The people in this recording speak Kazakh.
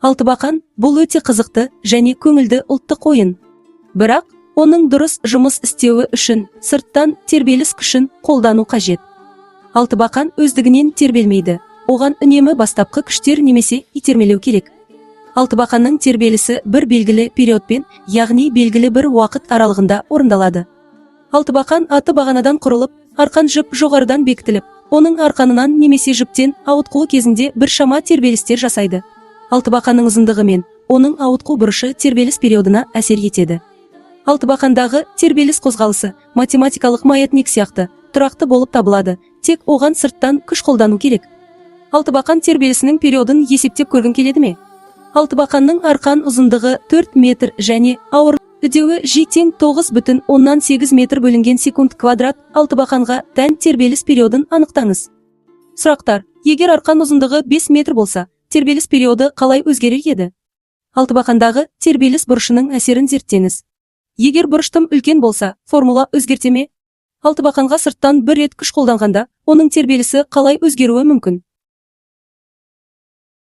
Алтыбақан бұл өте қызықты және көңілді ұлттық ойын. Бірақ, оның дұрыс жұмыс істеуі үшін сырттан тербеліс күшін қолдану қажет. Алтыбақан өздігінен тербелмейді, оған үнемі бастапқы күштер немесе итермелеу керек. Алтыбақанның тербелісі бір белгілі периодпен, яғни белгілі бір уақыт аралығында орындалады. Алтыбақан аты бағанадан құрылып, арқан жіп жоғарыдан бекітіліп, оның арқанынан немесе жіптен ауытқуы кезінде біршама тербелістер жасайды. Алтыбақанның ұзындығы мен оның ауытқу бұрышы тербеліс периодына әсер етеді. Алтыбақандағы тербеліс қозғалысы математикалық маятник сияқты тұрақты болып табылады, тек оған сырттан күш қолдану керек. Алтыбақан тербелісінің периодын есептеп көргің келеді ме? Алтыбақанның арқан ұзындығы 4 метр және ауыр үдеуі тең 9,8 метр бөлінген секунд квадрат. Алтыбақанға тән тербеліс периодын анықтаңыз. Сұрақтар: егер арқан ұзындығы 5 метр болса, тербеліс периоды қалай өзгерер еді? Алтыбақандағы тербеліс бұрышының әсерін зерттеңіз. Егер бұрыштым үлкен болса, формула өзгерте ме? Алтыбақанға сырттан бір рет күш қолданғанда, оның тербелісі қалай өзгеруі мүмкін?